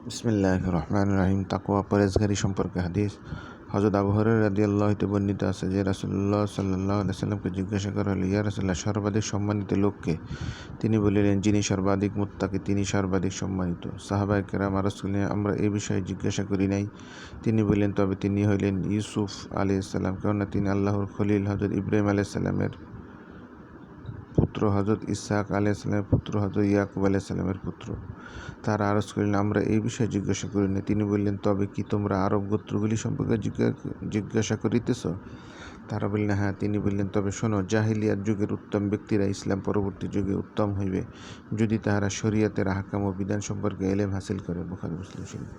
বিসমিল্লাহির রহমানির রহিম। তাকওয়া পরহেজগারি সম্পর্কে হাদিস। হযরত আবু হুরায়রা রাদিয়াল্লাহু হতে বর্ণিত আছে যে রাসূলুল্লাহ সাল্লাল্লাহু আলাইহি সাল্লামকে জিজ্ঞাসা করা হলো, ইয়া রাসূলুল্লাহ, সর্বাধিক সম্মানিত লোককে? তিনি বলিলেন, যিনি সর্বাধিক মুত্তাকি তিনি সর্বাধিক সম্মানিত। সাহাবায়ে কেরাম আরজ করলেন, আমরা এই বিষয়ে জিজ্ঞাসা করি নাই। তিনি বললেন, তবে তিনি হইলেন ইউসুফ আলাইহিস সালাম, কেননা তিনি আল্লাহর খলিল, হযরত ইব্রাহিম আলাইহিস সালামের পুত্র, হযরত ইসহাক আলাইহিস সালামের পুত্র, হযরত ইয়াকুব আলাইহিস সালামের পুত্র। তারা আরজ করিলেন, আমরা এই বিষয়ে জিজ্ঞাসা করি না। তিনি বললেন, তবে কি তোমরা আরব গোত্রগুলি সম্পর্কে জিজ্ঞাসা করিতেছ? তারা বললেন, হ্যাঁ। তিনি বললেন, তবে শোনো, জাহিলিয়াত যুগের উত্তম ব্যক্তিরা ইসলাম পরবর্তী যুগে উত্তম হইবে, যদি তাহারা শরীয়তের আহকাম ও বিধান সম্পর্কে এলেম হাসিল করে। বুখারী মুসলিম শরীফ।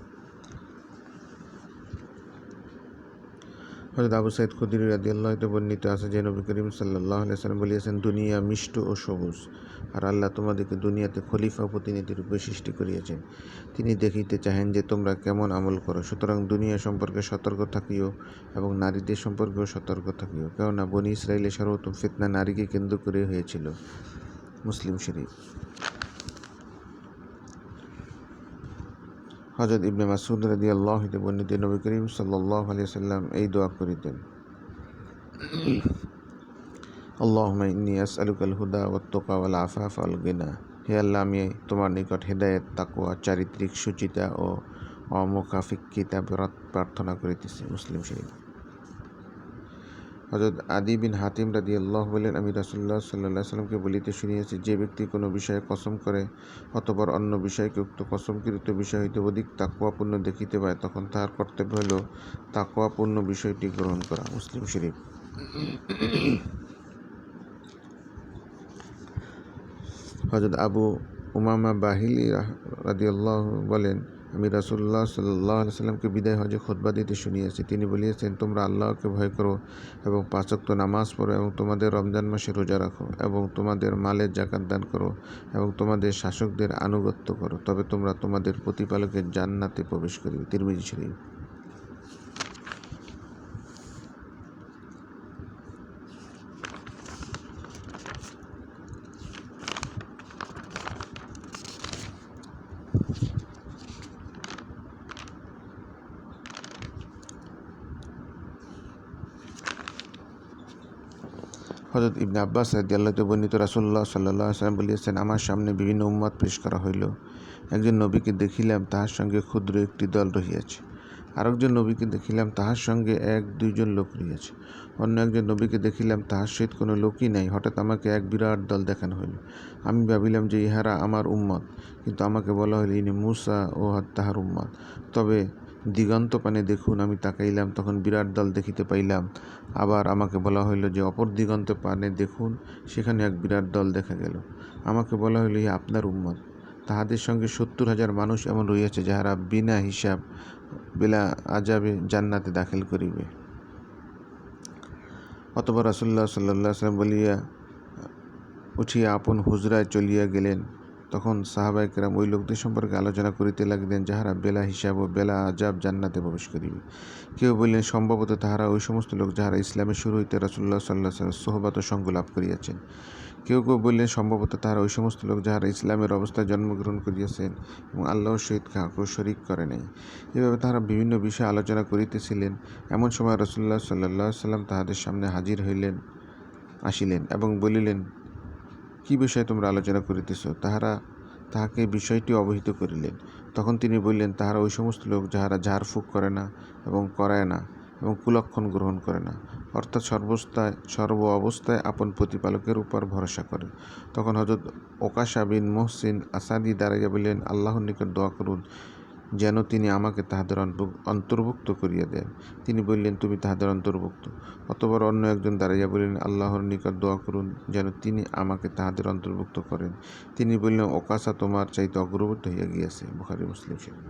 হযরত আবু সাঈদ খুদরী রাদিয়াল্লাহু আনহু বর্ণিত আছে যে নবী করিম সাল্লাল্লাহু আলাইহি ওয়াসাল্লাম বলিয়াছেন, দুনিয়া মিষ্ট ও সবুজ, আর আল্লাহ তোমাদেরকে দুনিয়াতে খলিফা ও প্রতিনিধি রূপে সৃষ্টি করিয়াছেন। তিনি দেখিতে চাহেন যে তোমরা কেমন আমল করো। সুতরাং দুনিয়া সম্পর্কে সতর্ক থাকিও এবং নারীদের সম্পর্কেও সতর্ক থাকিও, কেননা বনী ইসরাইলের সর্বোত্তম ফিতনা নারীকে কেন্দ্র করে হয়েছিল। মুসলিম শরীফ। হযরত ইবনে মাসউদ রাদিয়াল্লাহু আনহু হতে বর্ণিত নবী করিম সাল্লাল্লাহু আলাইহি ওয়াসাল্লাম এই দোয়া করিতেন, আল্লাহুম্মা ইন্নী আসআলুকাল হুদা ওয়াত তুকা ওয়াল আফাফা ওয়াল গিনা। হে আল্লাহ, আমি তোমার নিকট হেদায়েত, তাকওয়া, চারিত্রিক সুচিতা ও অমুখাফিক্কিতা প্রার্থনা করিতেছি। মুসলিম শরীফ। হযরত আদি বিন হাতিম রাদিয়াল্লাহু বলেন, আমি রাসূলুল্লাহ সাল্লাল্লাহু আলাইহি ওয়াসাল্লামকে বলিতে শুনিয়াছি, যে ব্যক্তি কোনো বিষয়ে কসম করে অতঃপর অন্য বিষয়কে উক্ত কসমকৃত বিষয় হইতে অধিক তাকওয়াপূর্ণ দেখিতে পায়, তখন তাহার কর্তব্য হইল তাকওয়াপূর্ণ বিষয়টি গ্রহণ করা। মুসলিম শরীফ। হযরত আবু উমামা বাহিলি রাদিয়াল্লাহু বলেন, আমি রাসূলুল্লাহ সাল্লাল্লাহু আলাইহি ওয়াসাল্লামকে বিদায় হজে খুতবা দিতে শুনিয়াছি। তিনি বলিয়াছেন, তোমরা আল্লাহকে ভয় করো এবং 5 ওয়াক্ত নামাজ পড়ো এবং তোমাদের রমজান মাসে রোজা রাখো এবং তোমাদের মালের যাকাত দান করো এবং তোমাদের শাসকদের আনুগত্য করো, তবে তোমরা তোমাদের প্রতিপালকের জান্নাতে প্রবেশ করিবে। তিরমিজি শরীফ। হযরত ইবনে আব্বাস রাদিয়াল্লাহু আনহু বর্ণিত রাসূলুল্লাহ সাল্লাল্লাহু আলাইহি ওয়াসাল্লাম বলিয়াছেন, আমার সামনে বিভিন্ন উম্মত পেশ করা হইল। একজন নবীকে দেখিলাম, তাহার সঙ্গে ক্ষুদ্র একটি দল রহিয়াছে। আরেকজন নবীকে দেখিলাম, তাহার সঙ্গে 1-2 জন লোক রহিয়াছে। অন্য একজন নবীকে দেখিলাম, তাহার সহিত কোনো লোকই নাই। হঠাৎ আমাকে এক বিরাট দল দেখানো হইল। আমি ভাবিলাম যে ইহারা আমার উম্মত, কিন্তু আমাকে বলা হইল, ইনি মূসা ও তাহার উম্মত। তবে দিগন্তপানে দেখুন, আমি তাকাইলাম, তখন বিরাট দল দেখিতে পাইলাম। আবার আমাকে বলা হইল যে অপর দিগন্তপানে দেখুন, সেখানে এক বিরাট দল দেখা গেল। আমাকে বলা হইল, ইহা আপনার উম্মত। তাহাদের সঙ্গে 70,000 মানুষ এমন রহিয়াছে, যাহারা বিনা হিসাব বেলা আজাবে জান্নাতে দাখিল করিবে। অতঃপর রাসূলুল্লাহ সাল্লাল্লাহু আলাইহি ওয়াসাল্লাম বলিয়া উঠিয়া আপন হুজরায় চলিয়া গেলেন। তখন সাহাবায়ে কেরাম ওই লোকদের সম্পর্কে আলোচনা করিতে লাগিলেন, যাহারা বেলা হিসাব ও বেলা আজাব জান্নাতে প্রবেশ করিবে। কেউ বললেন, সম্ভবত তাহারা ওই সমস্ত লোক যাহারা ইসলামের শুরু হইতে রাসূলুল্লাহ সাল্লাল্লাহু আলাইহি ওয়াসাল্লামের সোহবত ও সঙ্গ লাভ করিয়াছেন। কেউ কেউ বললেন, সম্ভবত তাহারা ওই সমস্ত লোক যাহারা ইসলামের অবস্থায় জন্মগ্রহণ করিয়াছেন এবং আল্লাহর সহিত কাহাকেও শরীক করে নাই। এভাবে তাহারা বিভিন্ন বিষয়ে আলোচনা করিতেছিলেন। এমন সময় রাসূলুল্লাহ সাল্লাল্লাহু আলাইহি ওয়াসাল্লাম তাহাদের সামনে হাজির আসিলেন এবং বলিলেন, কি বিষয়ে তোমরা আলোচনা করিতেছ? তাহারা তাহাকে বিষয়টি অবহিত করিলেন। তখন তিনি বললেন, তাহারা ওই সমস্ত লোক যাহারা ঝাড়ফুঁক করে না এবং করায় না এবং কুলক্ষণ গ্রহণ করে না, অর্থাৎ সর্ব অবস্থায় আপন প্রতিপালকের উপর ভরসা করে। তখন হযরত ওকাশা বিন মুহসিন আসাদি দাঁড়াইয়া বললেন, আল্লাহর নিকট দোয়া করুন যেন তিনি আমাকে তাহাদের অন্তর্ভুক্ত করিয়া দেন। তিনি বললেন, তুমি তাহাদের অন্তর্ভুক্ত। অতঃপর অন্য একজন দাঁড়াইয়া বললেন, আল্লাহর নিকট দোয়া করুন যেন তিনি আমাকে তাহাদের অন্তর্ভুক্ত করেন। তিনি বললেন, ওকাশা তোমার চাইতে অগ্রবর্তী হইয়া গিয়াছে। বুখারী মুসলিম শরীফ।